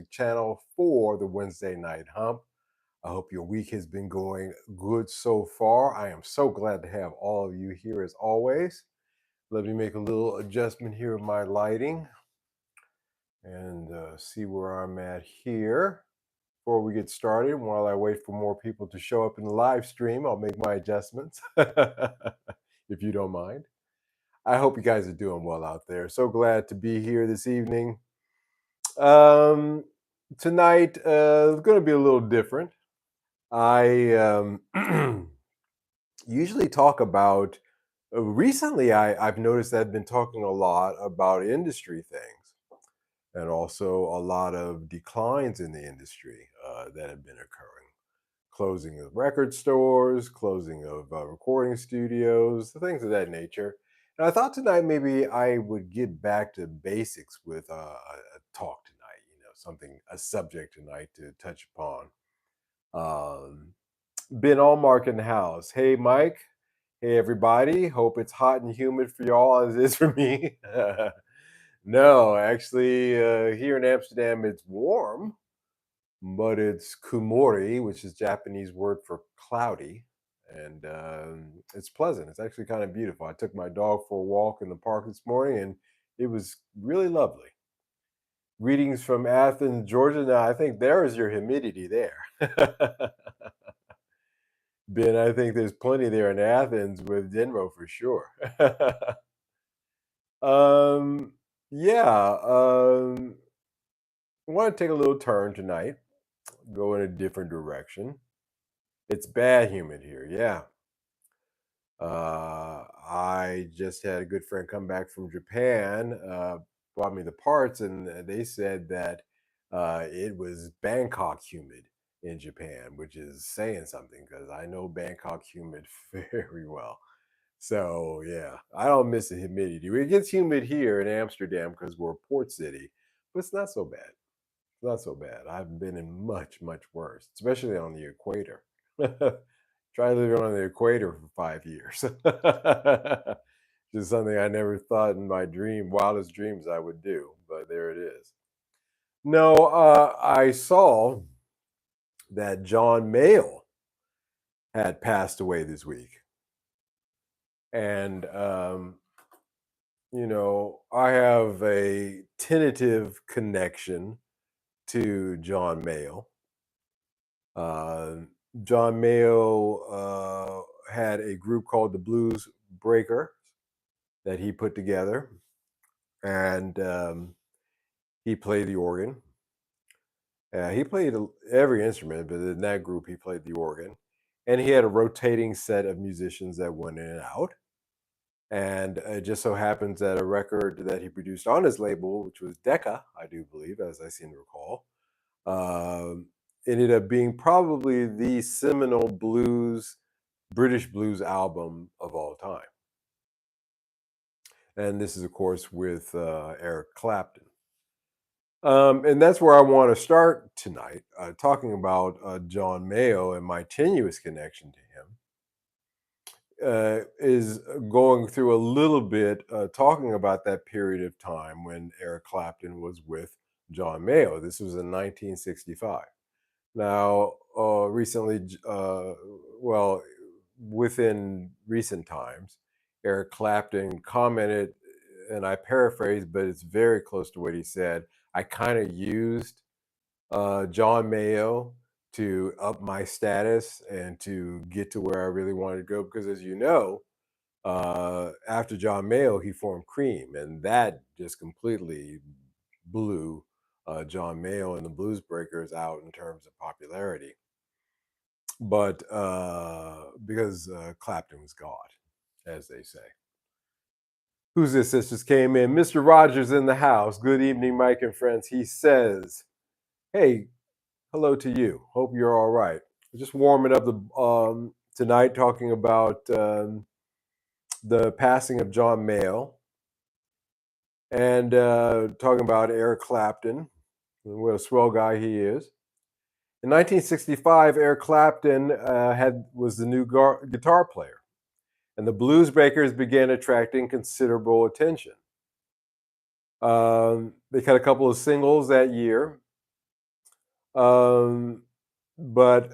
channel for the Wednesday Night Hump. I hope your week has been going good so far. I am so glad to have all of you here as always. Let me make a little adjustment here of my lighting and see where I'm at here. Before we get started, while I wait for more people to show up in the live stream, I'll make my adjustments if you don't mind. I hope you guys are doing well out there. So glad to be here this evening. Um, Tonight is going to be a little different. I usually talk about. Recently, I've noticed that I've been talking a lot about industry things and also a lot of declines in the industry that have been occurring. Closing of record stores, closing of recording studios, things of that nature. And I thought tonight maybe I would get back to basics with a talk tonight. A subject tonight to touch upon. Um, Ben Allmark in the house. Hey, Mike. Hey, everybody. Hope it's hot and humid for y'all as it is for me. No, actually, here in Amsterdam, it's warm, but it's kumori, which is Japanese word for cloudy, and it's pleasant. It's actually kind of beautiful. I took my dog for a walk in the park this morning, and it was really lovely. Greetings from Athens, Georgia. Now, I think there is your humidity there. Ben, I think there's plenty there in Athens with Denver for sure. um, yeah, I want to take a little turn tonight, go in a different direction. It's bad humid here. Yeah. I just had a good friend come back from Japan, brought me the parts, and they said that it was Bangkok humid in Japan, which is saying something because I know Bangkok humid very well. So yeah, I don't miss the humidity. It gets humid here in Amsterdam because we're a port city, but it's not so bad. Not so bad. I've been in much, much worse, especially on the equator. Try living on the equator for 5 years. Just something I never thought in my wildest dreams I would do, but there it is. No, I saw that John Mayall had passed away this week. And, I have a tentative connection to John Mayall. Uh, John Mayo had a group called the Blues Breaker that he put together, and he played the organ. He played every instrument, but in that group, he played the organ. And he had a rotating set of musicians that went in and out. And it just so happens that a record that he produced on his label, which was Decca, I do believe, as I seem to recall, um, ended up being probably the seminal British blues album of all time. And this is, of course, with Eric Clapton. And that's where I want to start tonight, talking about John Mayall and my tenuous connection to him. Is going through a little bit, talking about that period of time when Eric Clapton was with John Mayall. This was in 1965. Now, well, within recent times, Eric Clapton commented, and I paraphrase, but it's very close to what he said. I kind of used John Mayall to up my status and to get to where I really wanted to go. Because, as you know, after John Mayall, he formed Cream, and that just completely blew John Mayall and the Blues Breakers out in terms of popularity. But because Clapton was God, as they say. Who's this that just came in? Mr. Rogers in the house. Good evening, Mike and friends. He says, "Hey, hello to you. Hope you're all right." Just warming up the tonight, talking about the passing of John Mayall and talking about Eric Clapton. What a swell guy he is. In 1965, Eric Clapton was the new guitar player, and the Blues Breakers began attracting considerable attention. They cut a couple of singles that year, Um, but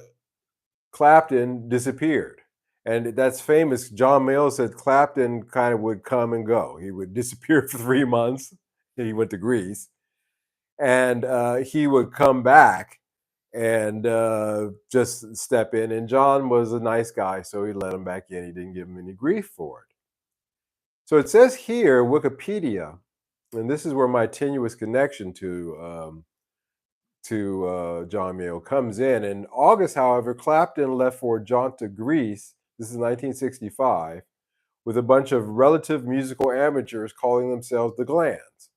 Clapton disappeared. And that's famous. John Mayall said Clapton kind of would come and go. He would disappear for 3 months. He went to Greece, and he would come back and just step in. And John was a nice guy, so he let him back in. He didn't give him any grief for it. So it says here, Wikipedia, and this is where my tenuous connection to John Mayall comes in. In August, however, Clapton left for a jaunt to Greece. This is 1965, with a bunch of relative musical amateurs calling themselves the Glands.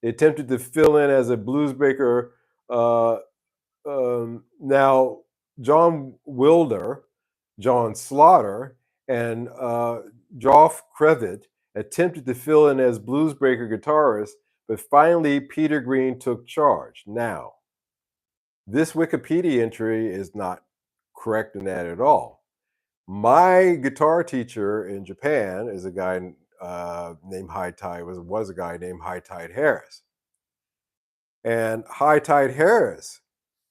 They attempted to fill in as a bluesbreaker. Uh, Now, John Wilder, John Slaughter, and Joff Crevett attempted to fill in as bluesbreaker guitarists, but finally Peter Green took charge. Now, this Wikipedia entry is not correct in that at all. My guitar teacher in Japan is a guy named High Tide was a guy named High Tide Harris, and High Tide Harris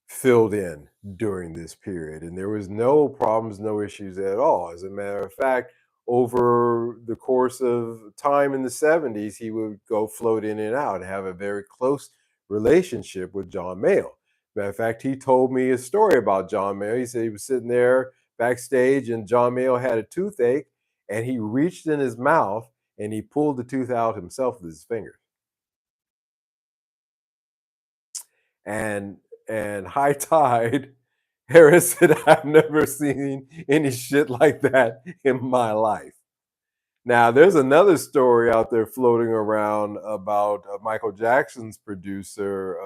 filled in during this period, and there was no problems, no issues at all. As a matter of fact, over the course of time in the 70s, he would go float in and out and have a very close relationship with John Mayall. Matter of fact, he told me a story about John Mayall. He said he was sitting there backstage and John Mayall had a toothache, and he reached in his mouth and he pulled the tooth out himself with his fingers. And High Tide Harris said, I've never seen any shit like that in my life. Now, there's another story out there floating around about Michael Jackson's producer,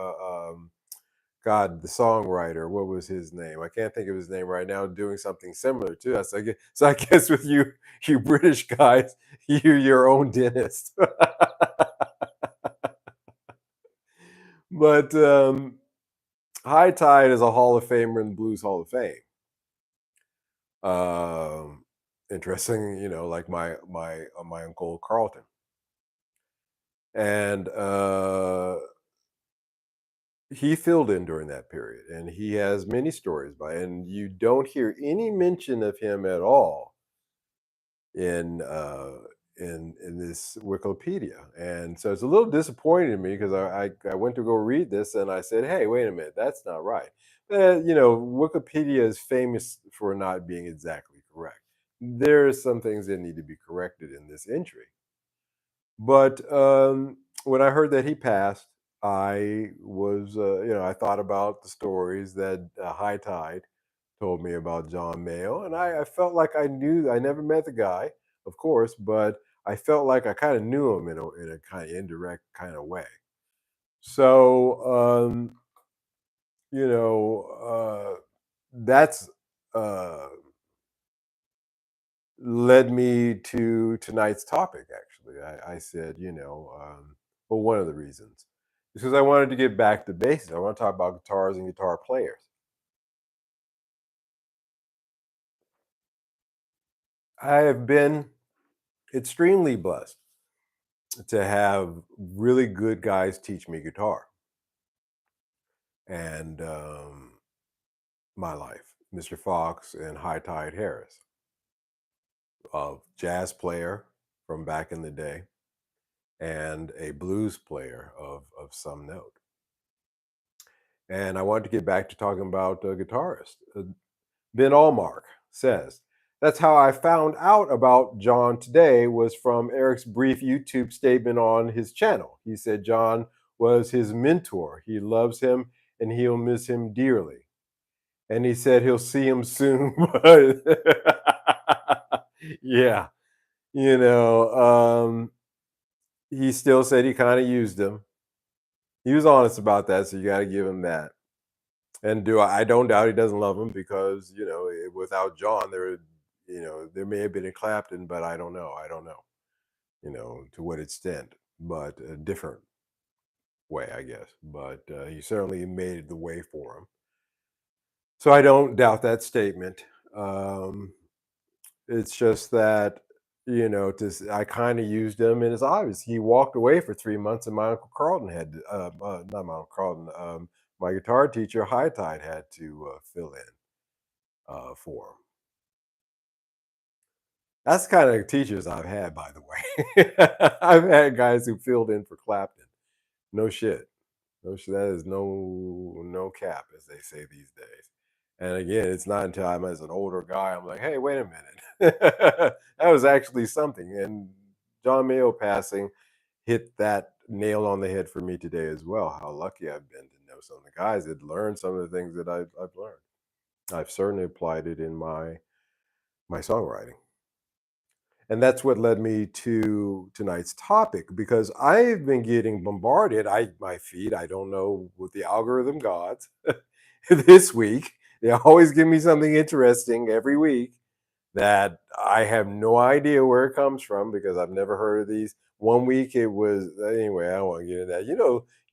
God, the songwriter. What was his name? I can't think of his name right now. Doing something similar to us. So I guess with you British guys, you're your own dentist. But High Tide is a Hall of Famer in the Blues Hall of Fame. Um, Interesting, like my uncle Carlton, and he filled in during that period, and he has many stories and you don't hear any mention of him at all in this Wikipedia, and so it's a little disappointing to me because I went to go read this and I said, hey, wait a minute, that's not right. Wikipedia is famous for not being exactly correct. There are some things that need to be corrected in this entry, but when I heard that he passed, I was I thought about the stories that High Tide told me about John Mayall, and I felt like I knew. I never met the guy, of course, but I felt like I kind of knew him in a kind of indirect kind of way. So that's uh, led me to tonight's topic. Actually, I said, well, one of the reasons is because I wanted to get back to basics. I want to talk about guitars and guitar players. I have been extremely blessed to have really good guys teach me guitar and my life. Mr. Fox and High Tide Harris, a jazz player from back in the day and a blues player of some note. And I wanted to get back to talking about a guitarist. Ben Allmark says, that's how I found out about John today was from Eric's brief YouTube statement on his channel. He said John was his mentor. He loves him and he'll miss him dearly. And he said he'll see him soon. Yeah, you know, he still said he kind of used him. He was honest about that, so you got to give him that. And I don't doubt he doesn't love him because without John there may have been a Clapton, but I don't know. I don't know to what extent, but a different way, I guess. But he certainly made the way for him. So I don't doubt that statement. It's just that I kind of used him, and it's obvious he walked away for 3 months, and my uncle Carlton had not my uncle Carlton, my guitar teacher High Tide had to fill in for him. That's the kind of teachers I've had, by the way. I've had guys who filled in for Clapton. No shit. No shit. That is no cap, as they say these days. And again, it's not until I'm as an older guy, I'm like, hey, wait a minute. That was actually something. And John Mayo passing hit that nail on the head for me today as well. How lucky I've been to know some of the guys that learned some of the things that I've learned. I've certainly applied it in my songwriting. And that's what led me to tonight's topic because I've been getting bombarded. My feed, I don't know with the algorithm gods this week. They always give me something interesting every week that I have no idea where it comes from because I've never heard of these. One week it was anyway, I don't want to get into that.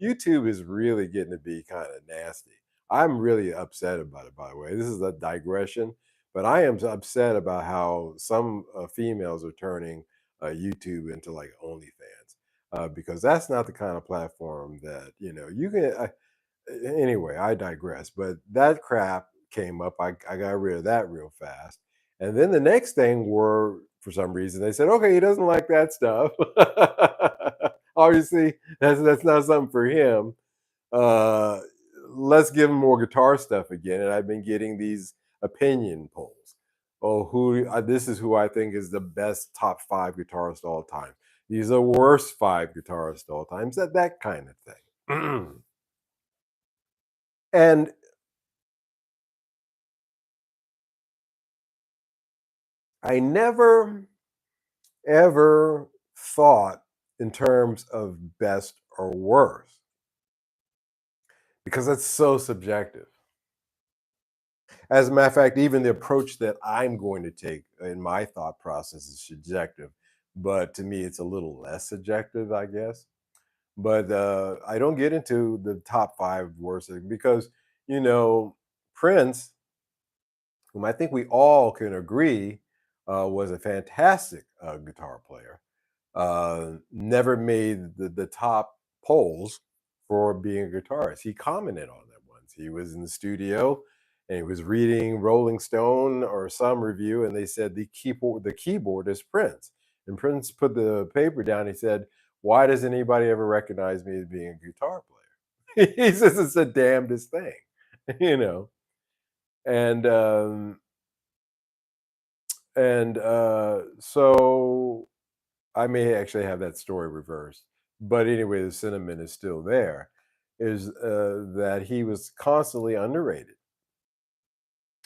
YouTube is really getting to be kind of nasty. I'm really upset about it, by the way. This is a digression, but I am upset about how some females are turning YouTube into like OnlyFans because that's not the kind of platform that you can. Anyway, I digress. But that crap came up. I got rid of that real fast. And then the next thing were, for some reason, they said, okay, he doesn't like that stuff. Obviously, that's not something for him. Uh, let's give him more guitar stuff again. And I've been getting these opinion polls. Oh, this is who I think is the best top five guitarist all time. These are the worst five guitarists all time. That kind of thing. And I never ever thought in terms of best or worst because that's so subjective. As a matter of fact, even the approach that I'm going to take in my thought process is subjective, but to me, it's a little less subjective, I guess. But I don't get into the top five worst because, you know, Prince, whom I think we all can agree was a fantastic guitar player, never made the top polls for being a guitarist. He commented on that once. He was in the studio and he was reading Rolling Stone or some review, and they said the keyboard is Prince. And Prince put the paper down. He said, "Why doesn't anybody ever recognize me as being a guitar player?" He says it's the damnedest thing, you know. And so I may actually have that story reversed. But anyway, the sentiment is still there, is that he was constantly underrated.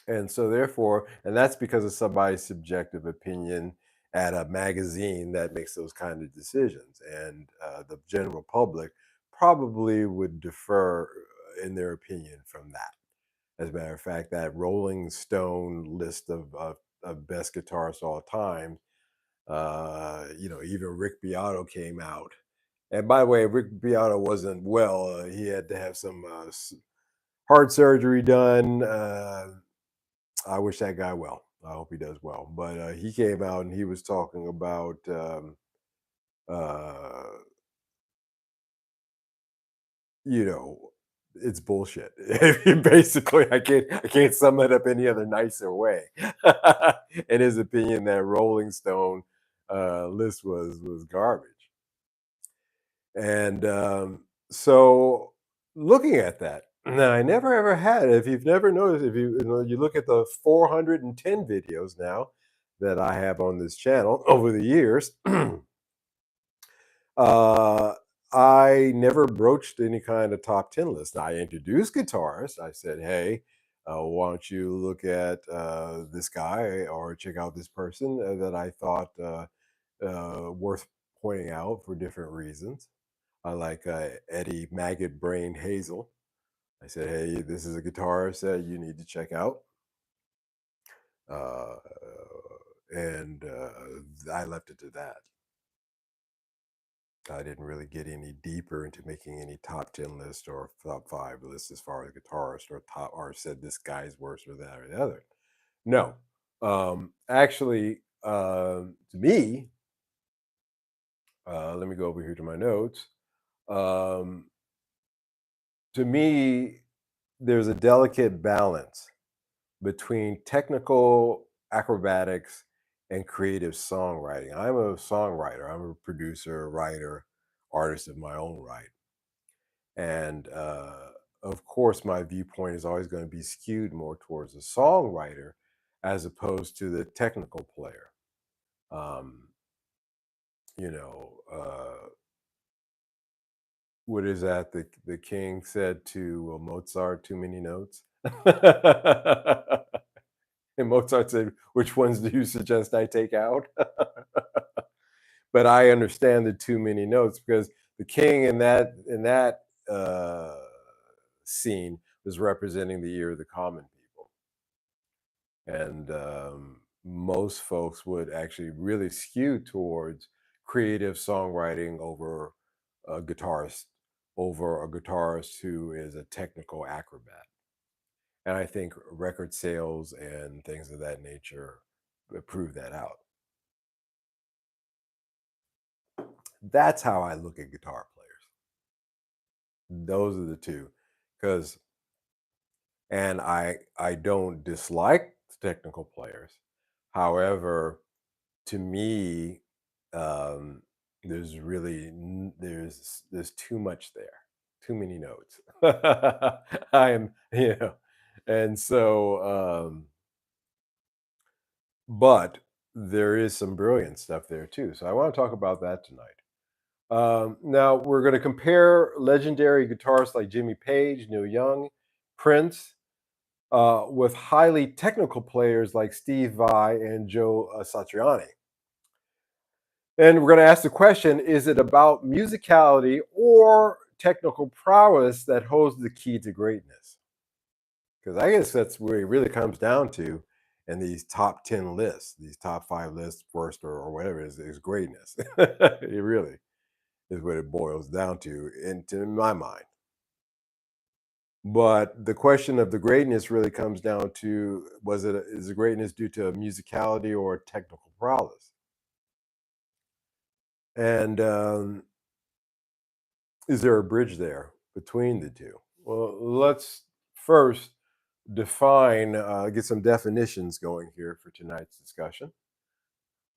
And so therefore, and that's because of somebody's subjective opinion at a magazine that makes those kind of decisions. And the general public probably would defer in their opinion from that. As a matter of fact, that Rolling Stone list of best guitarists all time, even Rick Beato came out. And by the way, Rick Beato wasn't well. He had to have some heart surgery done. I wish that guy well. I hope he does well. But he came out and he was talking about, uh, you know, it's bullshit. Basically, I can't sum it up any other nicer way. In his opinion, that Rolling Stone list was garbage. And so looking at that, now I never ever had, if you've never noticed, if you look at the 410 videos now that I have on this channel over the years, uh, I never broached any kind of top 10 list. I introduced guitarists. I said, hey, why don't you look at this guy or check out this person that I thought worth pointing out for different reasons. I like Eddie Maggot Brain Hazel. I said, hey, this is a guitarist that you need to check out. Uh, and I left it to that. I didn't really get any deeper into making any top 10 list or top five lists as far as guitarist or top or said this guy's worse or that or the other. No. Actually, to me, let me go over here to my notes. Um, to me, there's a delicate balance between technical acrobatics and creative songwriting. I'm a songwriter, I'm a producer, writer, artist of my own right. And of course, my viewpoint is always going to be skewed more towards the songwriter as opposed to the technical player. Um, you know, what is that the king said to Mozart? Too many notes. And Mozart said, "Which ones do you suggest I take out?" But I understand the too many notes because the king in that uh, scene was representing the ear of the common people, and most folks would actually really skew towards creative songwriting over a guitarist who is a technical acrobat. And I think record sales and things of that nature prove that out. That's how I look at guitar players. Those are the two. Because and I don't dislike technical players. However, to me, um, there's really there's too much there, too many notes. I'm and so but there is some brilliant stuff there too. So I want to talk about that tonight. Now we're going to compare legendary guitarists like Jimmy Page, Neil Young, Prince, with highly technical players like Steve Vai and Joe Satriani. And we're going to ask the question, is it about musicality or technical prowess that holds the key to greatness? Because I guess that's where it really comes down to in these top 10 lists, these top 5 lists, first or whatever, is greatness. It really is what it boils down to, in my mind. But the question of the greatness really comes down to is the greatness due to musicality or technical prowess? And is there a bridge there between the two? Well, let's first get some definitions going here for tonight's discussion.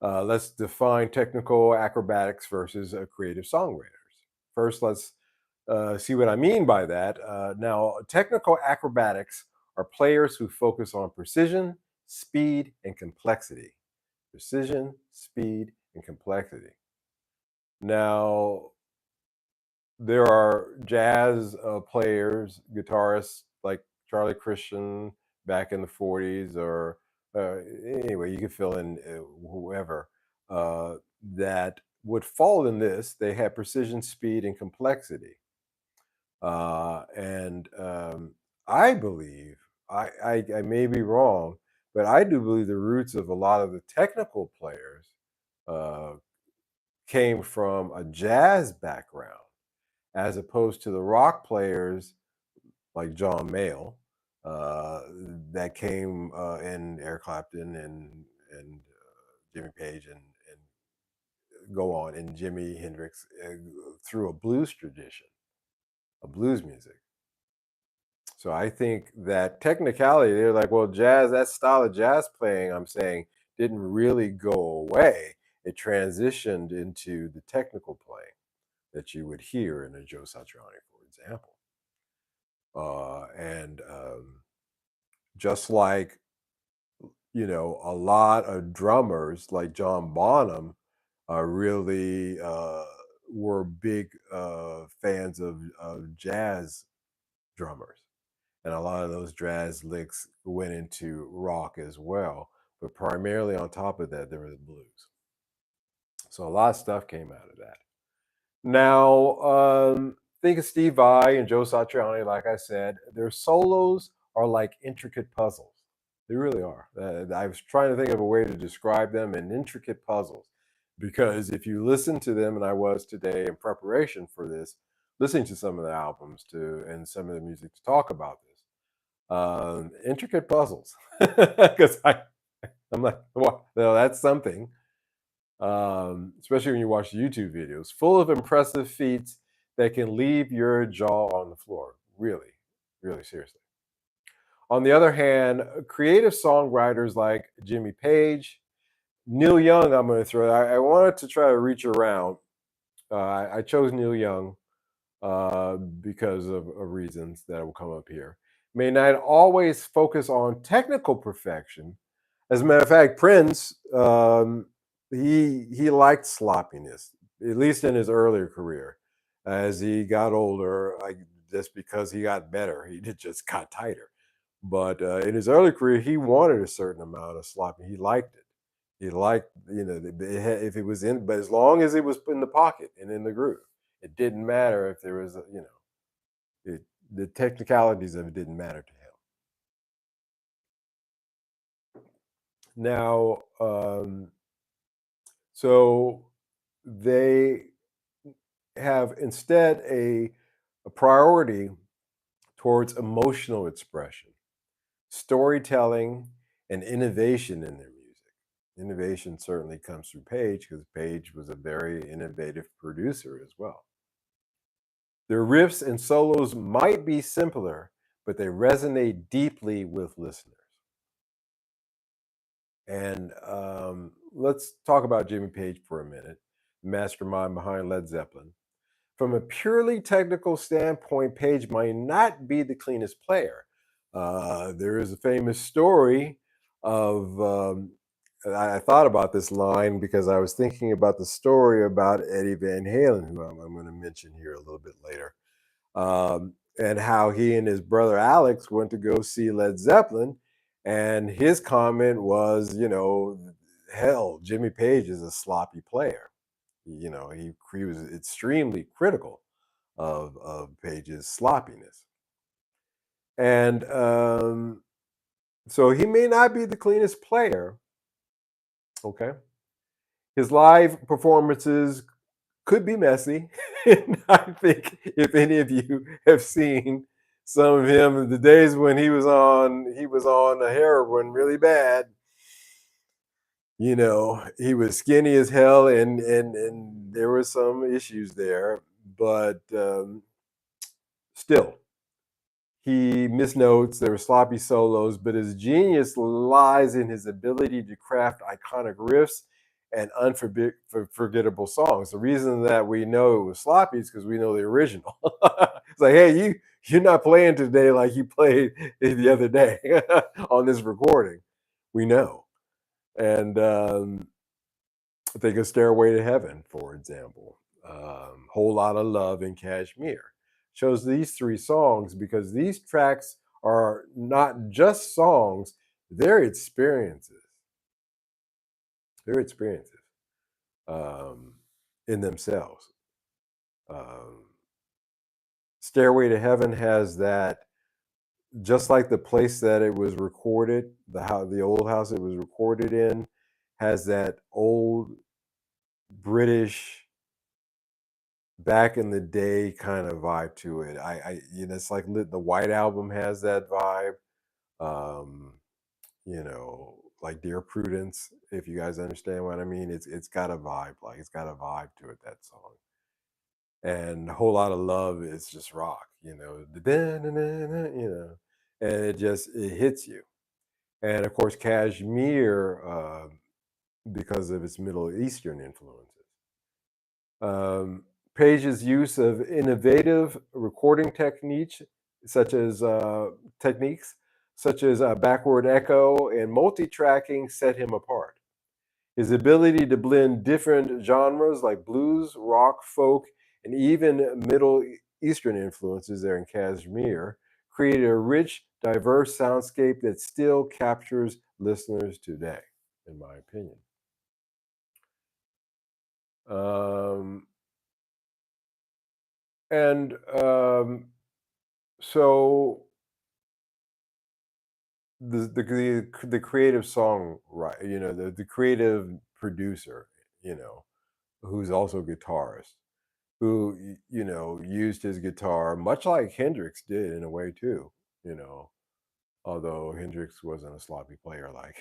Let's define technical acrobatics versus creative songwriters. First, let's see what I mean by that. Now, technical acrobatics are players who focus on precision, speed, and complexity. Precision, speed, and complexity. Now, there are jazz players, guitarists like Charlie Christian back in the 40s, or anyway, you can fill in whoever that would fall in this. They had precision, speed, and complexity. And I believe, I may be wrong, but I do believe the roots of a lot of the technical players uh, came from a jazz background as opposed to the rock players like John Mayall uh, that came in Eric Clapton and Jimmy Page and go on, and Jimi Hendrix through a blues tradition, a blues music. So I think that technicality, they're like, well, jazz, that style of jazz playing, I'm saying, didn't really go away. It transitioned into the technical playing that you would hear in a Joe Satriani, for example. And just like, a lot of drummers like John Bonham really were big fans of jazz drummers. And a lot of those jazz licks went into rock as well. But primarily on top of that, there was blues. So a lot of stuff came out of that. Now, think of Steve Vai and Joe Satriani, like I said, their solos are like intricate puzzles. They really are. I was trying to think of a way to describe them in intricate puzzles. Because if you listen to them, and I was today in preparation for this, listening to some of the albums and some of the music to talk about this, intricate puzzles. Because I'm like, well, that's something. Especially when you watch YouTube videos, full of impressive feats that can leave your jaw on the floor. Really, really seriously. On the other hand, creative songwriters like Jimmy Page, Neil Young, I'm going to throw. I wanted to try to reach around. I chose Neil Young because of reasons that will come up here. May not always focus on technical perfection. As a matter of fact, Prince, he liked sloppiness, at least in his earlier career. As he got older, like just because he got better, he just got tighter. But in his early career, he wanted a certain amount of sloppy. He liked it. He liked, if it was in, but as long as it was in the pocket and in the groove, it didn't matter if there was, it, the technicalities of it didn't matter to him. Now, so they have instead a priority towards emotional expression, storytelling, and innovation in their music. Innovation certainly comes through Page because Page was a very innovative producer as well. Their riffs and solos might be simpler, but they resonate deeply with listeners. And let's talk about Jimmy Page for a minute, mastermind behind Led Zeppelin. From a purely technical standpoint, Page might not be the cleanest player. There is a famous story of, I thought about this line because I was thinking about the story about Eddie Van Halen, who I'm going to mention here a little bit later, and how he and his brother Alex went to go see Led Zeppelin. And his comment was, hell, Jimmy Page is a sloppy player. He was extremely critical of Page's sloppiness. And so he may not be the cleanest player. Okay. His live performances could be messy. And I think if any of you have seen some of him in the days when he was on a heroin really bad, he was skinny as hell, and there were some issues there, but still, he missed notes. There were sloppy solos, but his genius lies in his ability to craft iconic riffs and unforgettable songs. The reason that we know it was sloppy is because we know the original. It's like, hey, you're not playing today like you played the other day on this recording. We know, and think of Stairway to Heaven, for example. Whole Lot of Love in Kashmir. Chose these three songs because these tracks are not just songs, they're experiences. They're experiences in themselves. Um, Stairway to Heaven has that, just like the place that it was recorded, the old house it was recorded in, has that old British back in the day kind of vibe to it. It's like the White Album has that vibe. Um, like Dear Prudence, if you guys understand what I mean. It's got a vibe, like it's got a vibe to it, that song. And a Whole Lot of Love is just rock, and it hits you. And of course, Kashmir, because of its Middle Eastern influences. Um, Page's use of innovative recording such as techniques, such as backward echo and multi-tracking, set him apart. His ability to blend different genres like blues, rock, folk, and even Middle Eastern influences there in Kashmir created a rich, diverse soundscape that still captures listeners today, in my opinion. Um, and So the creative song, right? The creative producer, who's also a guitarist, who used his guitar much like Hendrix did in a way too. You know, although Hendrix wasn't a sloppy player like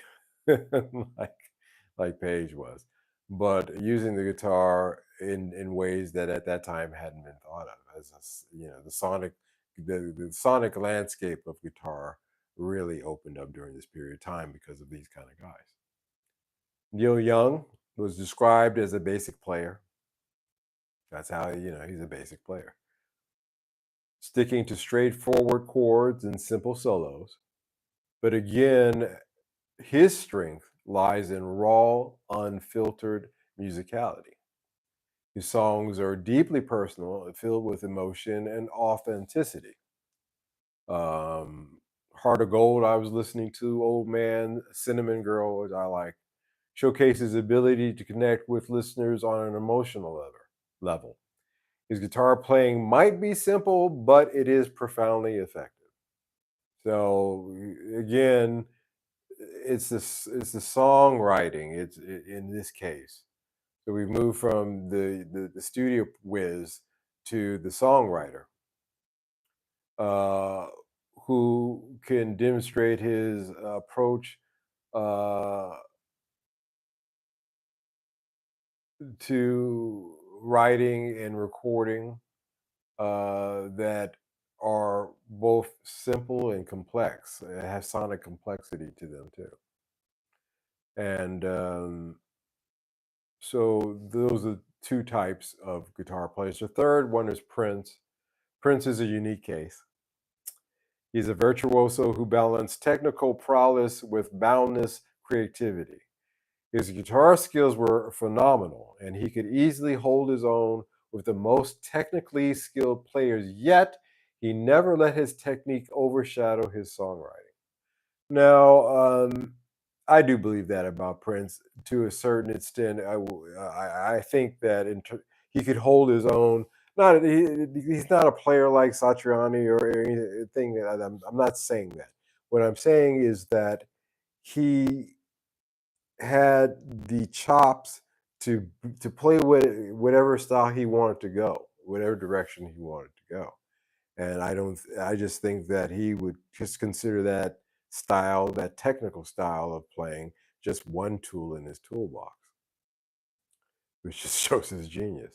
like like Page was, but using the guitar in ways that at that time hadn't been thought of as the sonic landscape of guitar really opened up during this period of time because of these kind of guys. Neil Young was described as a basic player. That's how he's a basic player, sticking to straightforward chords and simple solos. But again, his strength lies in raw, unfiltered musicality. His songs are deeply personal and filled with emotion and authenticity. Heart of Gold, I was listening to, Old Man, Cinnamon Girl, which I like, showcases ability to connect with listeners on an emotional level. His guitar playing might be simple, but it is profoundly effective. So again, it's the songwriting. In this case. So we've moved from the studio whiz to the songwriter, uh, who can demonstrate his approach uh, to writing and recording that are both simple and complex. It has sonic complexity to them too. And so those are two types of guitar players. The third one is Prince. Prince is a unique case. He's a virtuoso who balanced technical prowess with boundless creativity. His guitar skills were phenomenal, and he could easily hold his own with the most technically skilled players, yet he never let his technique overshadow his songwriting. Now, I do believe that about Prince to a certain extent. I think that he could hold his own. He's not a player like Satriani or anything. I'm not saying that. What I'm saying is that he had the chops to to play whatever style he wanted to go, whatever direction he wanted to go. And I just think that he would just consider that style, that technical style of playing, just one tool in his toolbox, which just shows his genius.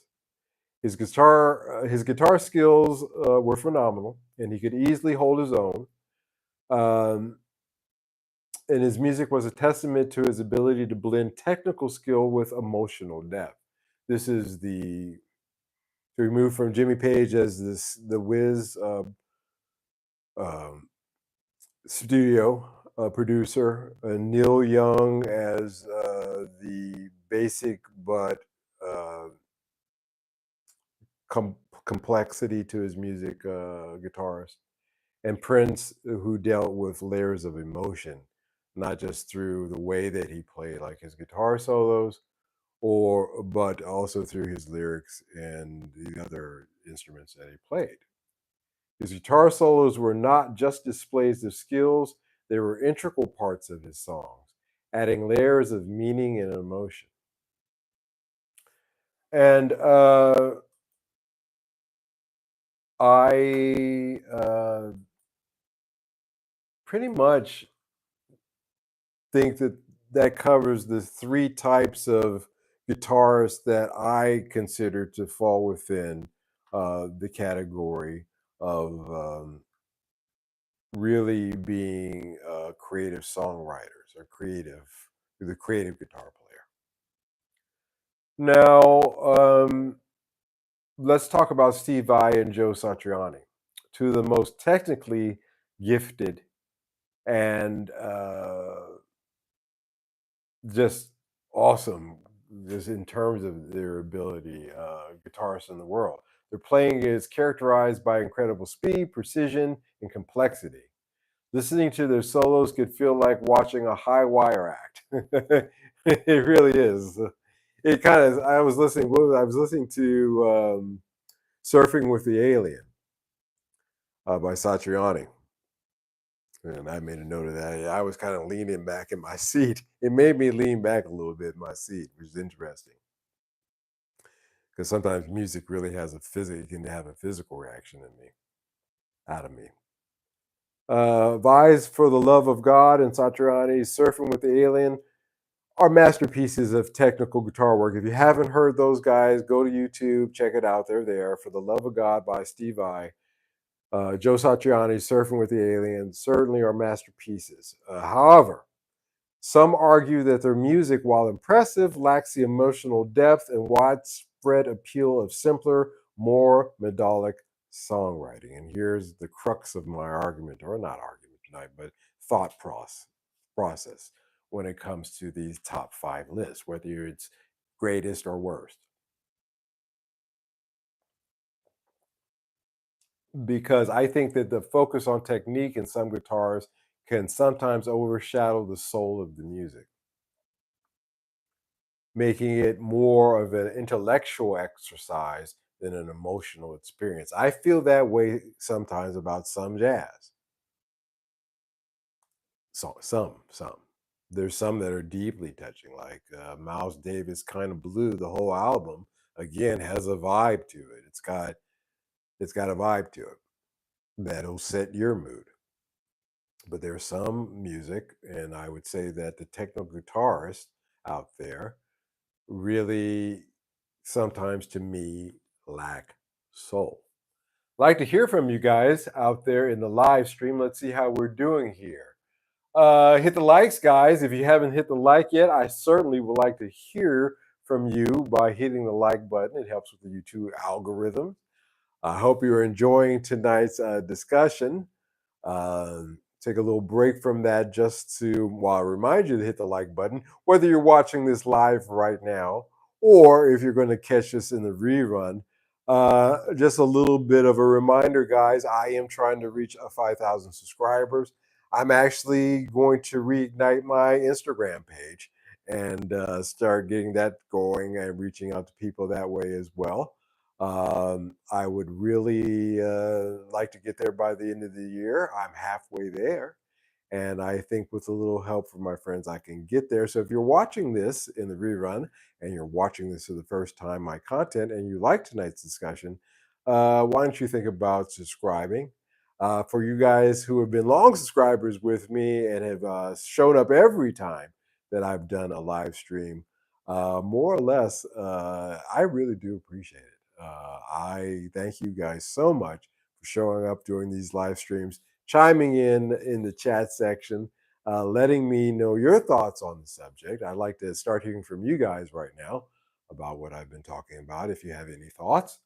His guitar skills were phenomenal, and he could easily hold his own. Um, and his music was a testament to his ability to blend technical skill with emotional depth. This is the to remove from Jimmy Page as the Wiz um, studio producer, Neil Young as the basic but uh, com- complexity to his music guitarist, and Prince, who dealt with layers of emotion, not just through the way that he played, like his guitar solos, or but also through his lyrics and the other instruments that he played. His guitar solos were not just displays of skills, they were integral parts of his songs, adding layers of meaning and emotion. And I pretty much think that that covers the three types of guitarists that I consider to fall within the category of really being creative songwriters or the creative guitar player. Now, let's talk about Steve Vai and Joe Satriani, two of the most technically gifted and just awesome, just in terms of their ability, guitarists in the world. Their playing is characterized by incredible speed, precision, and complexity. Listening to their solos could feel like watching a high wire act. It really is. It kind of. I was listening. I was listening to "Surfing with the Alien" by Satriani, and I made a note of that. I was kind of leaning back in my seat. It made me lean back a little bit in my seat, which is interesting because sometimes music really has a physical can have a physical reaction in me, out of me. Vies for the Love of God and Satriani's Surfing with the Alien are masterpieces of technical guitar work. If you haven't heard those guys, go to YouTube, check it out. They're there. For the Love of God by Steve Vai, Joe Satriani's Surfing with the Alien certainly are masterpieces. However, some argue that their music, while impressive, lacks the emotional depth and widespread appeal of simpler, more melodic songwriting. And here's the crux of my argument, or not argument tonight, but process when it comes to these top five lists, whether it's greatest or worst. Because I think that the focus on technique in some guitars can sometimes overshadow the soul of the music, making it more of an intellectual exercise than an emotional experience. I feel that way sometimes about some jazz. So some. There's some that are deeply touching, like Miles Davis kind of Blue. The whole album again has a vibe to it. It's got a vibe to it that'll set your mood. But there's some music, and I would say that the techno guitarists out there really sometimes to me lack soul. Like to hear from you guys out there in the live stream. Let's see how we're doing here. Hit the likes, guys. If you haven't hit the like yet, I certainly would like to hear from you by hitting the like button. It helps with the YouTube algorithm. I hope you're enjoying tonight's discussion. Take a little break from that just to, well, I remind you to hit the like button, whether you're watching this live right now or if you're going to catch this in the rerun. Just a little bit of a reminder, guys. I am trying to reach 5,000 subscribers. I'm actually going to reignite my Instagram page and start getting that going and reaching out to people that way as well. I would really like to get there by the end of the year. I'm halfway there. And I think with a little help from my friends, I can get there. So if you're watching this in the rerun and you're watching this for the first time, my content, and you like tonight's discussion, why don't you think about subscribing? For you guys who have been long subscribers with me and have shown up every time that I've done a live stream, more or less, I really do appreciate it. I thank you guys so much for showing up during these live streams, chiming in the chat section, letting me know your thoughts on the subject. I'd like to start hearing from you guys right now about what I've been talking about. If you have any thoughts,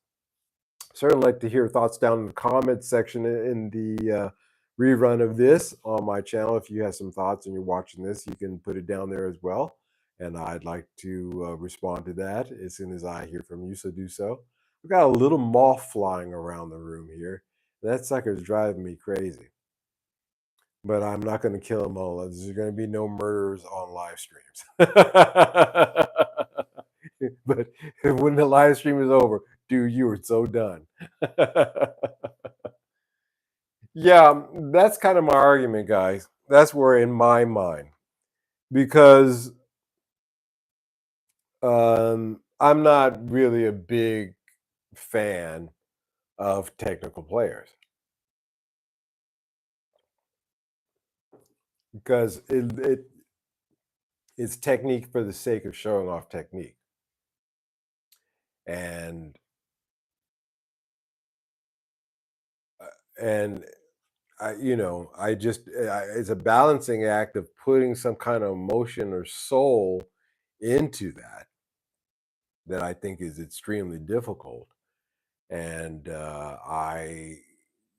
certainly like to hear thoughts down in the comments section in the rerun of this on my channel. If you have some thoughts and you're watching this, you can put it down there as well. And I'd like to respond to that as soon as I hear from you. So do so. We've got a little moth flying around the room here. That sucker's driving me crazy. But I'm not going to kill them all. There's going to be no murders on live streams. But when the live stream is over, dude, you are so done. Yeah, that's kind of my argument, guys. That's where in my mind, because I'm not really a big fan of technical players because it's technique for the sake of showing off technique, and and I just it's a balancing act of putting some kind of emotion or soul into that I think is extremely difficult, and I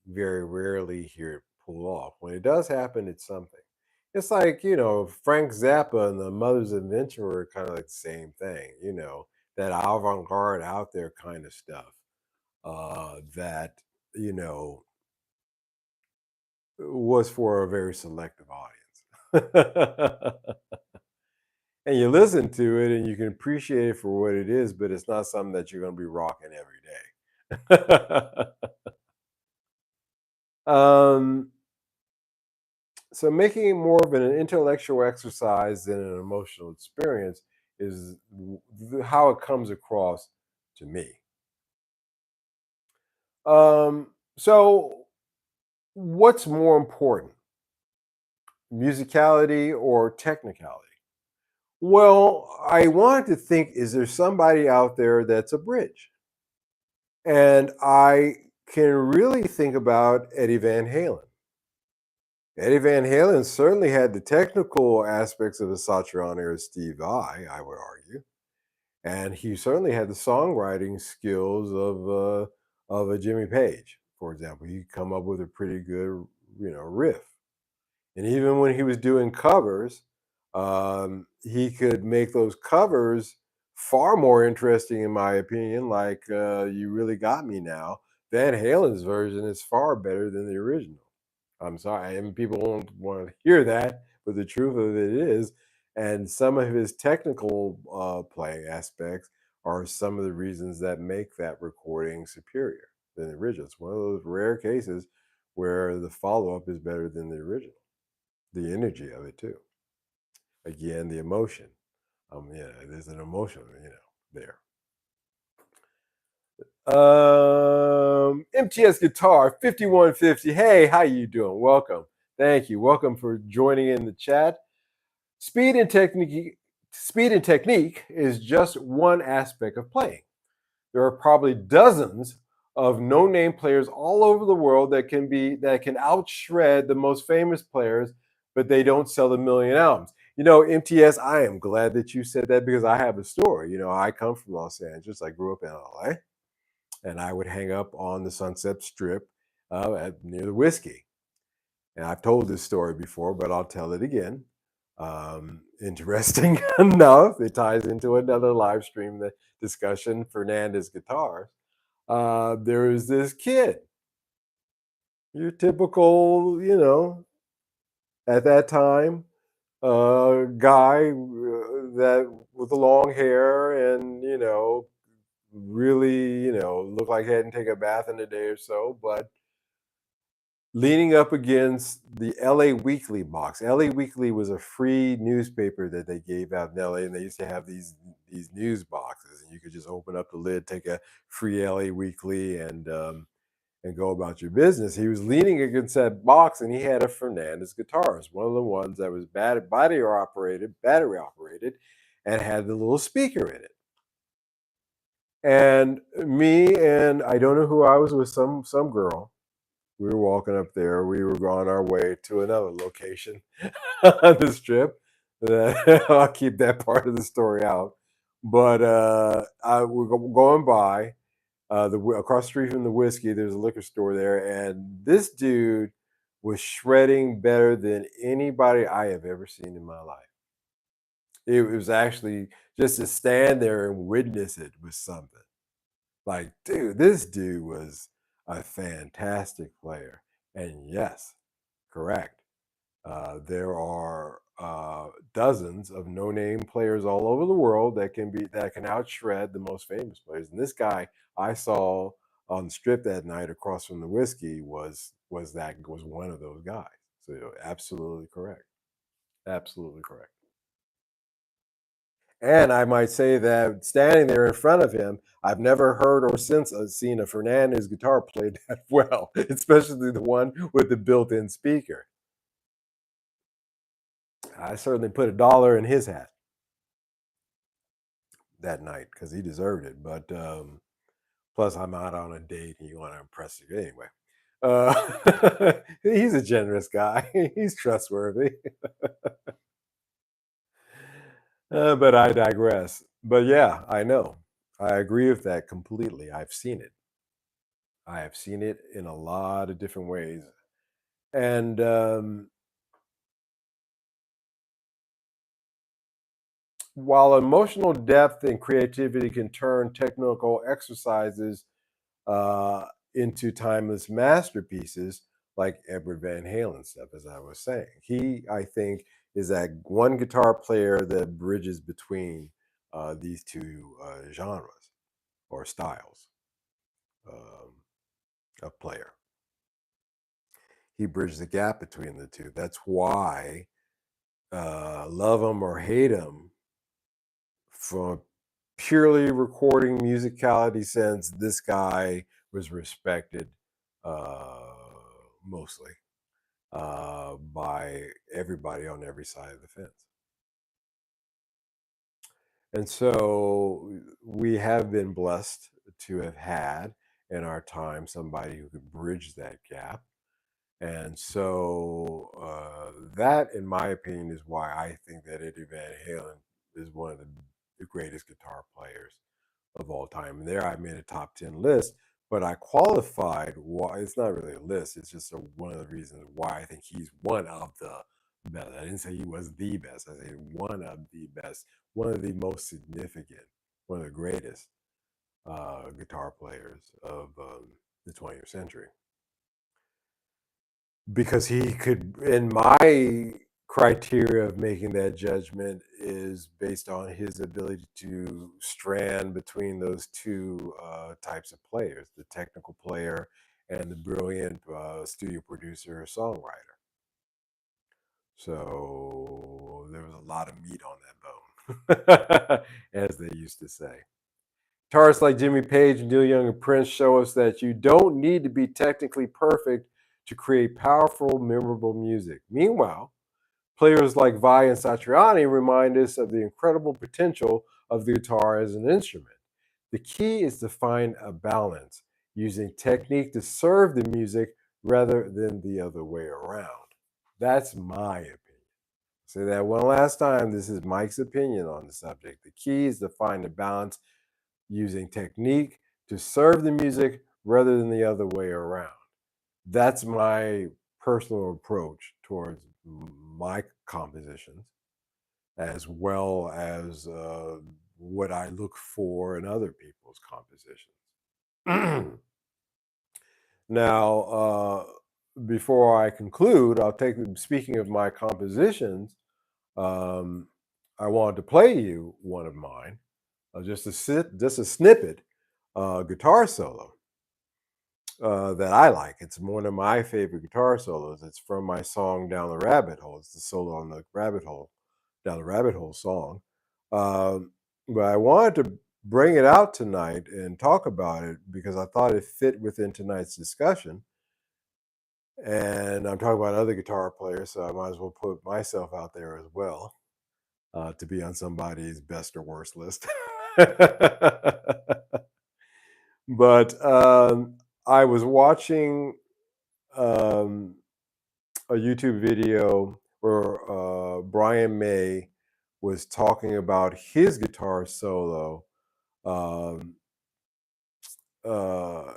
very rarely hear it pull off. When it does happen, it's something. It's like Frank Zappa and the Mother's Invention were kind of like the same thing. That avant-garde out there kind of stuff. That you know was for a very selective audience. And you listen to it and you can appreciate it for what it is, but it's not something that you're going to be rocking every day. um, so making it more of an intellectual exercise than an emotional experience is how it comes across to me. So What's more important, musicality or technicality? Well, I wanted to think, is there somebody out there that's a bridge? And I can really think about Eddie Van Halen. Eddie Van Halen certainly had the technical aspects of a Satriani or a Steve I would argue. And he certainly had the songwriting skills of a Jimmy Page, for example. He could come up with a pretty good, riff. And even when he was doing covers, he could make those covers far more interesting, in my opinion. Like "You Really Got Me Now." Van Halen's version is far better than the original. I'm sorry, and people won't want to hear that, but the truth of it is, and some of his technical playing aspects are some of the reasons that make that recording superior than the original. It's one of those rare cases where the follow up is better than the original. The energy of it too. Again, the emotion. There's an emotion, there. MTS Guitar 5150. Hey, how you doing? Welcome. Thank you. Welcome for joining in the chat. Speed and technique is just one aspect of playing. There are probably dozens of no-name players all over the world that can outshred the most famous players, but they don't sell a million albums. MTS, I am glad that you said that because I have a story. I come from Los Angeles. I grew up in LA, and I would hang up on the Sunset Strip near the Whiskey. And I've told this story before, but I'll tell it again. Interesting enough, it ties into another live stream discussion, Fernandez Guitars. There was this kid, your typical, at that time, guy that with the long hair and, really, looked like he hadn't taken a bath in a day or so, but leaning up against the LA Weekly box. LA Weekly was a free newspaper that they gave out in LA, and they used to have these news boxes, and you could just open up the lid, take a free LA Weekly, and go about your business. He was leaning against that box, and he had a Fernandez guitarist, one of the ones that was battery operated, and had the little speaker in it. And me and I don't know who I was with, some girl. We were walking up there. We were on our way to another location on the strip. I'll keep that part of the story out. But we're going by across the street from the Whiskey. There's a liquor store there, and this dude was shredding better than anybody I have ever seen in my life. It was actually just to stand there and witness it was something. Like, dude, this dude was a fantastic player. And yes, correct. There are dozens of no-name players all over the world that can outshred the most famous players. And this guy I saw on the strip that night across from the Whiskey was one of those guys. So you're absolutely correct. Absolutely correct. And I might say that standing there in front of him, I've never heard or since seen a Fernandez guitar played that well, especially the one with the built-in speaker. I certainly put $1 in his hat that night because he deserved it. But plus, I'm out on a date, and you want to impress you anyway. He's a generous guy. He's trustworthy. But I digress. But yeah, I know. I agree with that completely. I've seen it. I have seen it in a lot of different ways. And while emotional depth and creativity can turn technical exercises uh, into timeless masterpieces, like Edward Van Halen stuff, as I was saying, he, I think, is that one guitar player that bridges between these two genres or styles um, of player. He bridges the gap between the two. That's why love him or hate him, from a purely recording musicality sense, this guy was respected uh, mostly by everybody on every side of the fence. And so we have been blessed to have had in our time somebody who could bridge that gap. And so that, in my opinion, is why I think that Eddie Van Halen is one of the greatest guitar players of all time. And there I made a top 10 list, but I qualified why it's not really a list. It's just one of the reasons why I think he's one of the best. I didn't say he was the best. I said one of the best, one of the most significant, one of the greatest guitar players of the 20th century. Because he could, in my criteria of making that judgment is based on his ability to strand between those two types of players, the technical player and the brilliant studio producer or songwriter. So there was a lot of meat on that bone, as they used to say. Guitarists like Jimmy Page, Neil Young, and Prince show us that you don't need to be technically perfect to create powerful, memorable music. Meanwhile, players like Vai and Satriani remind us of the incredible potential of the guitar as an instrument. The key is to find a balance, using technique to serve the music rather than the other way around. That's my opinion. Say that one last time. This is Mike's opinion on the subject. The key is to find a balance using technique to serve the music rather than the other way around. That's my personal approach towards my compositions, as well as what I look for in other people's compositions. Now, before I conclude, speaking of my compositions, um, I wanted to play you one of mine, just a snippet, guitar solo that I like. It's one of my favorite guitar solos. It's from my song "Down the Rabbit Hole." It's the solo on the Rabbit Hole, "Down the Rabbit Hole" song. But I wanted to bring it out tonight and talk about it because I thought it fit within tonight's discussion. And I'm talking about other guitar players, so I might as well put myself out there as well to be on somebody's best or worst list. But I was watching um, a YouTube video where Brian May was talking about his guitar solo um, uh,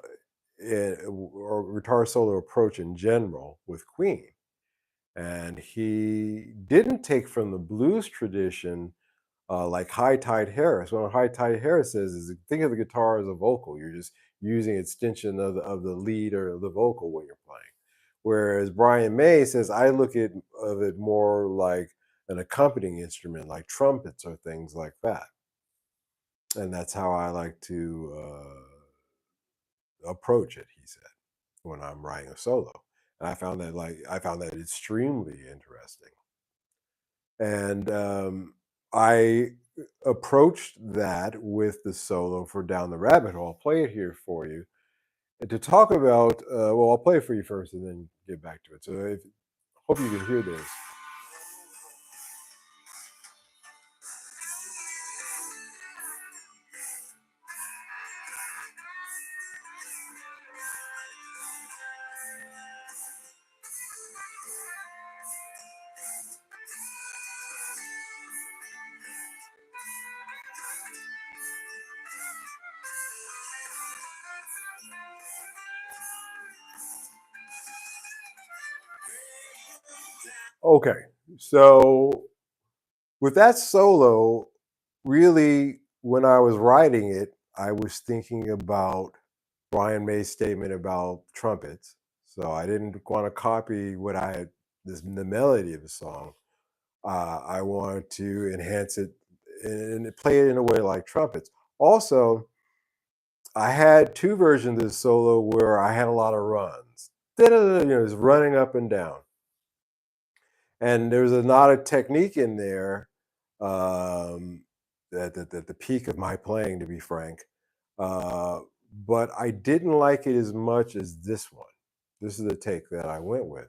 or guitar solo approach in general with Queen. And he didn't take from the blues tradition like High Tide Harris. What High Tide Harris says is think of the guitar as a vocal. You're just using extension of the lead or the vocal when you're playing. Whereas Brian May says I look at of it more like an accompanying instrument, like trumpets or things like that. And that's how I like to approach it. He said when I'm writing a solo, and I found that extremely interesting. And I approached that with the solo for Down the Rabbit Hole. I'll play it here for you. And to talk about, well, I'll play it for you first and then get back to it. So hope you can hear this. Okay, so with that solo, really, when I was writing it, I was thinking about Brian May's statement about trumpets. So I didn't want to copy what I had, the melody of the song. I wanted to enhance it and play it in a way like trumpets. Also, I had two versions of the solo where I had a lot of runs. It's running up and down. And there's a lot of technique in there um, at the peak of my playing, to be frank. Uh, but I didn't like it as much as this one. This is the take that I went with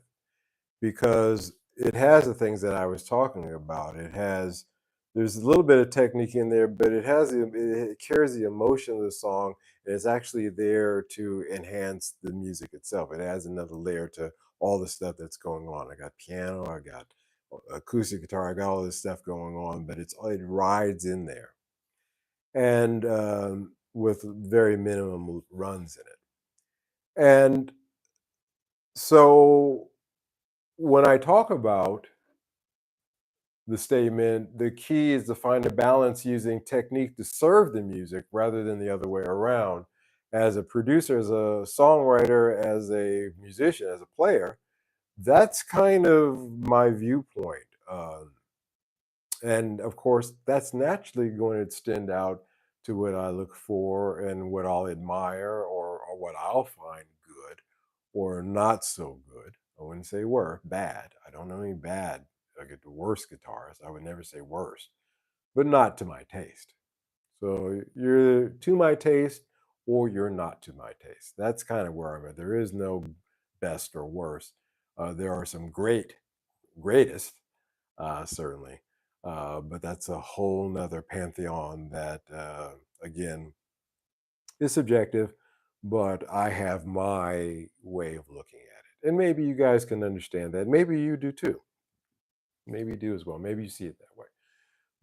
because it has the things that I was talking about. There's a little bit of technique in there, but it carries the emotion of the song, and it's actually there to enhance the music itself. It adds another layer to all the stuff that's going on. I got piano, I got acoustic guitar, I got all this stuff going on, but it rides in there, and with very minimum runs in it. And so when I talk about the statement, the key is to find a balance using technique to serve the music rather than the other way around. As a producer, as a songwriter, as a musician, as a player, that's kind of my viewpoint. And of course, that's naturally going to extend out to what I look for and what I'll admire or what I'll find good or not so good. I wouldn't say bad. I don't know any bad, like the worst guitarist. I would never say worst, but not to my taste. So you're to my taste or you're not to my taste. That's kind of where I'm at. There is no best or worst. There are some greatest, certainly. But that's a whole nother pantheon that, again, is subjective, but I have my way of looking at it. And maybe you guys can understand that. Maybe you do too. Maybe you do as well. Maybe you see it that way.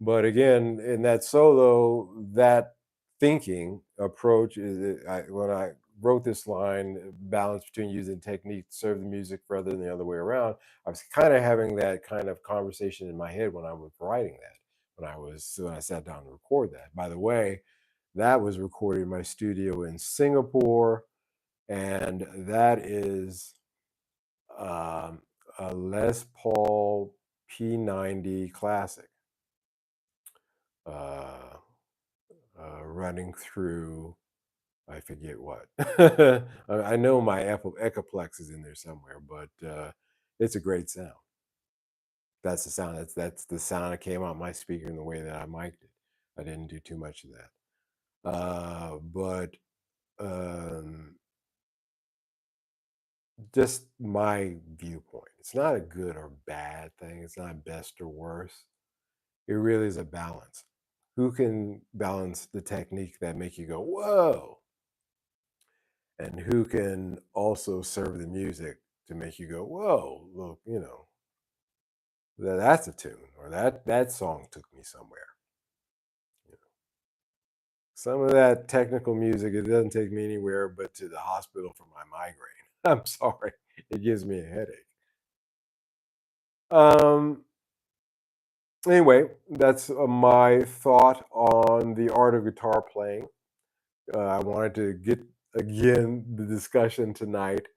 But again, in that solo, that thinking approach when I wrote this line, balance between using technique to serve the music rather than the other way around. I was kind of having that kind of conversation in my head when I was writing that, when I sat down to record that. By the way, that was recorded in my studio in Singapore, and that is um, a Les Paul P90 Classic. Uh, Running through, I forget what. I know my Echoplex is in there somewhere, but it's a great sound. That's the sound. That's the sound that came out my speaker in the way that I mic'd it. I didn't do too much of that. But um, just my viewpoint. It's not a good or bad thing. It's not best or worse. It really is a balance. Who can balance the technique that make you go, whoa, and who can also serve the music to make you go, "Whoa, look, that's a tune," or that song took me somewhere. You know, some of that technical music, it doesn't take me anywhere but to the hospital for my migraine. I'm sorry, it gives me a headache. Um. Anyway, that's my thought on the art of guitar playing. I wanted to get again the discussion tonight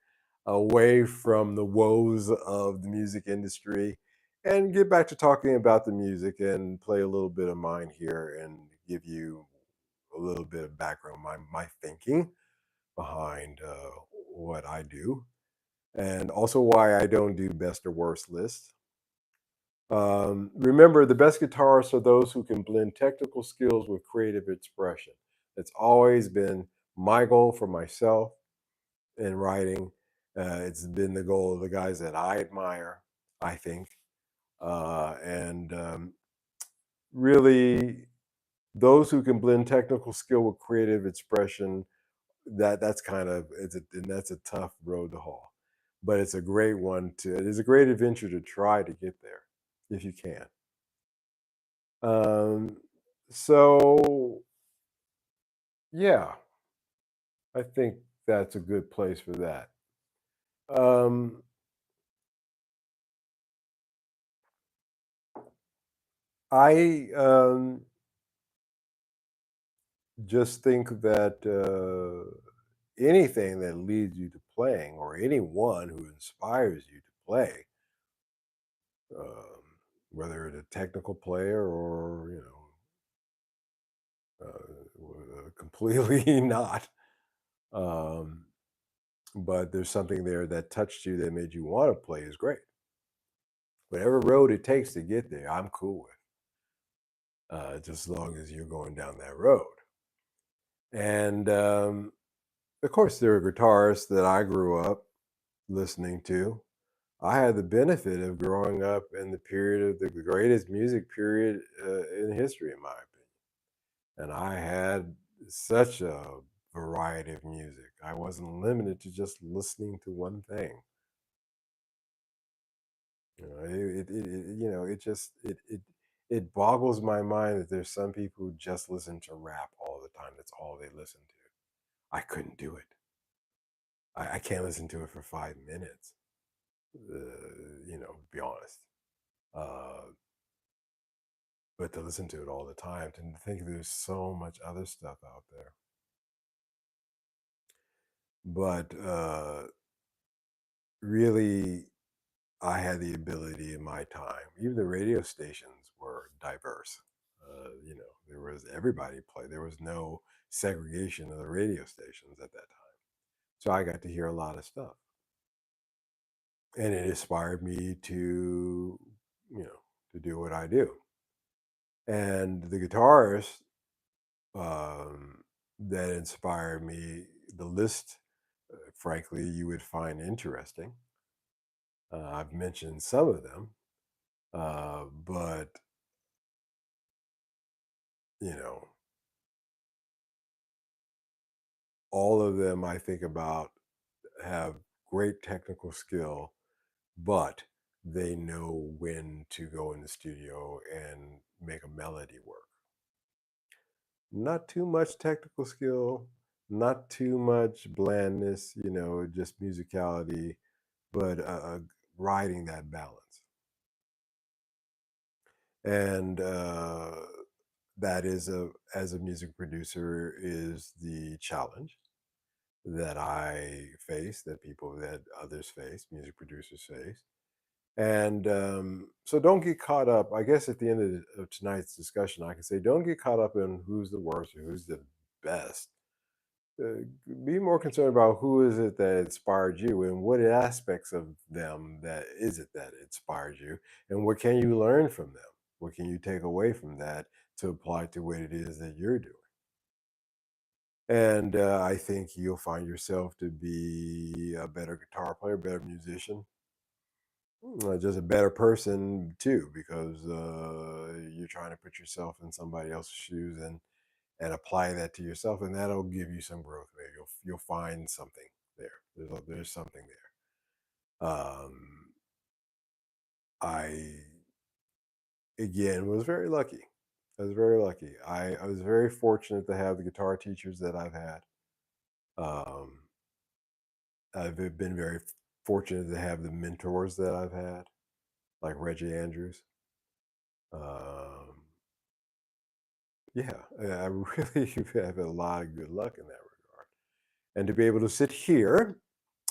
away from the woes of the music industry and get back to talking about the music and play a little bit of mine here and give you a little bit of background, my thinking behind what I do, and also why I don't do best or worst lists. Remember, the best guitarists are those who can blend technical skills with creative expression. It's always been my goal for myself in writing. It's been the goal of the guys that I admire, I think. And Really, those who can blend technical skill with creative expression, that's kind of and that's a tough road to haul. But it's a great one to it is a great adventure to try to get there if you can. Um, so yeah, I think that's a good place for that. Um, I just think that anything that leads you to playing or anyone who inspires you to play, um, whether it's a technical player or, completely not, um, but there's something there that touched you that made you want to play is great. Whatever road it takes to get there, I'm cool with, just as long as you're going down that road. And of course, there are guitarists that I grew up listening to. I had the benefit of growing up in the period of the greatest music period in history, in my opinion. And I had such a variety of music. I wasn't limited to just listening to one thing. It boggles my mind that there's some people who just listen to rap all the time. That's all they listen to. I couldn't do it. I can't listen to it for 5 minutes. To be honest. Uh, but to listen to it all the time, to think there's so much other stuff out there. But really, I had the ability in my time. Even the radio stations were diverse. There was everybody play. There was no segregation of the radio stations at that time. So I got to hear a lot of stuff, and it inspired me to, you know, to do what I do. And the guitarist that inspired me, the list, frankly, you would find interesting. I've mentioned some of them, but you know, all of them I think about have great technical skill, but they know when to go in the studio and make a melody work. Not too much technical skill, not too much blandness, just musicality, but riding that balance. And that is as a music producer is the challenge that I face, that others face, music producers face. And so don't get caught up. I guess at the end of tonight's discussion, I can say don't get caught up in who's the worst or who's the best. Uh, be more concerned about who is it that inspired you and what aspects of them that is it that inspired you and what can you learn from them? What can you take away from that to apply to what it is that you're doing? And I think you'll find yourself to be a better guitar player, better musician, just a better person too, because you're trying to put yourself in somebody else's shoes and apply that to yourself, and that'll give you some growth. There, you'll find something there. There's something there. I again was very lucky. I was very lucky. I was very fortunate to have the guitar teachers that I've had. Um, I've been very fortunate to have the mentors that I've had, like Reggie Andrews. Um, I really have a lot of good luck in that regard. And to be able to sit here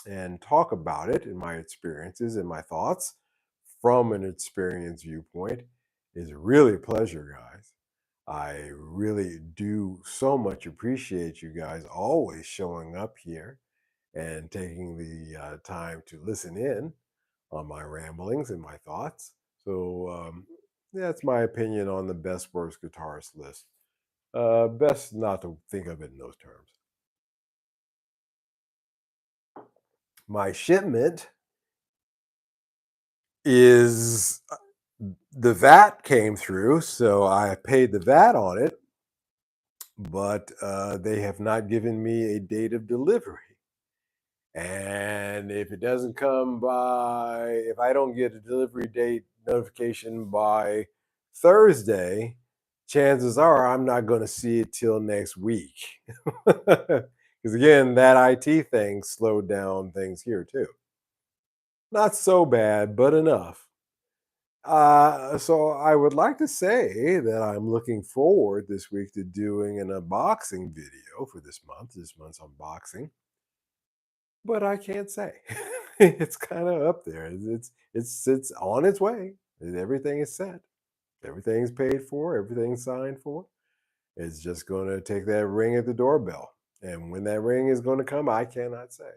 and talk about it and my experiences and my thoughts from an experience viewpoint is really a pleasure, guys. I really do so much appreciate you guys always showing up here and taking the time to listen in on my ramblings and my thoughts. So, that's my opinion on the best worst guitarist list. Best not to think of it in those terms. My shipment is the VAT came through, so I paid the VAT on it, but they have not given me a date of delivery. And if it doesn't come by, if I don't get a delivery date notification by Thursday, chances are I'm not going to see it till next week. Because again, that IT thing slowed down things here too. Not so bad, but enough. So I would like to say that I'm looking forward this week to doing an unboxing video for this month's unboxing, but I can't say. It's kind of up there. It's on its way. Everything is set. Everything's paid for. Everything's signed for. It's just going to take that ring at the doorbell, and when that ring is going to come, I cannot say.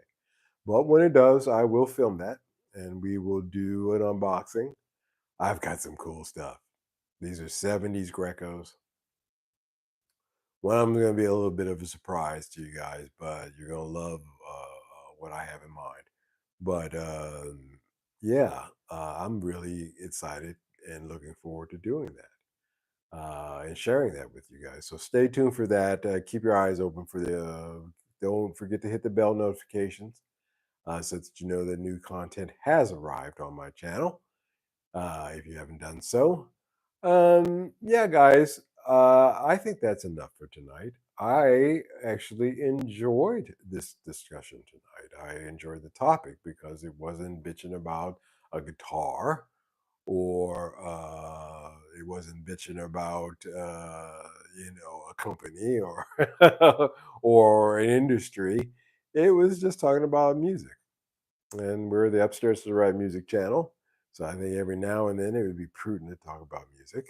But when it does, I will film that, and we will do an unboxing. I've got some cool stuff. These are 70s Grecos. One of them is going to be a little bit of a surprise to you guys, but you're going to love what I have in mind. But yeah, I'm really excited and looking forward to doing that and sharing that with you guys. So stay tuned for that. Keep your eyes open for the. Don't forget to hit the bell notifications so that you know that new content has arrived on my channel. If you haven't done so. Yeah, guys, I think that's enough for tonight. I actually enjoyed this discussion tonight. I enjoyed the topic because it wasn't bitching about a guitar or it wasn't bitching about a company or or an industry. It was just talking about music, and we're the Upstairs to the Right Music channel. So I think every now and then it would be prudent to talk about music.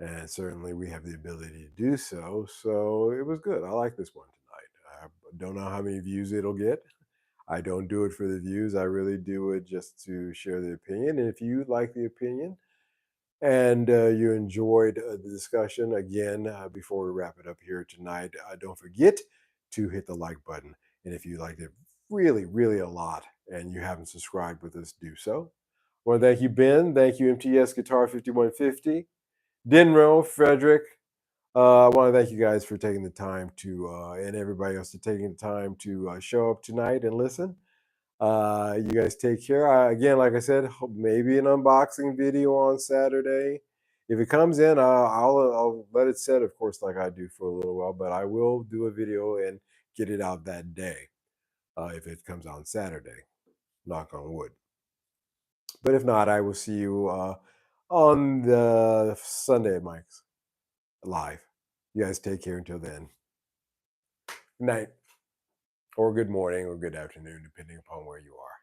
And certainly we have the ability to do so. So it was good. I like this one tonight. I don't know how many views it'll get. I don't do it for the views. I really do it just to share the opinion. And if you like the opinion, and you enjoyed the discussion again before we wrap it up here tonight, don't forget to hit the like button. And if you liked it really, really a lot and you haven't subscribed with us, do so. I want to thank you, Ben. Thank you, MTS Guitar 5150. Denro, Frederick. I want to thank you guys for taking the time to, and everybody else for taking the time to show up tonight and listen. You guys take care. Again, like I said, maybe an unboxing video on Saturday. If it comes in, I'll let it set, of course, like I do for a little while. But I will do a video and get it out that day if it comes on Saturday. Knock on wood. But if not, I will see you on the Sunday, Mike's live. You guys take care until then. Good night, or good morning, or good afternoon, depending upon where you are.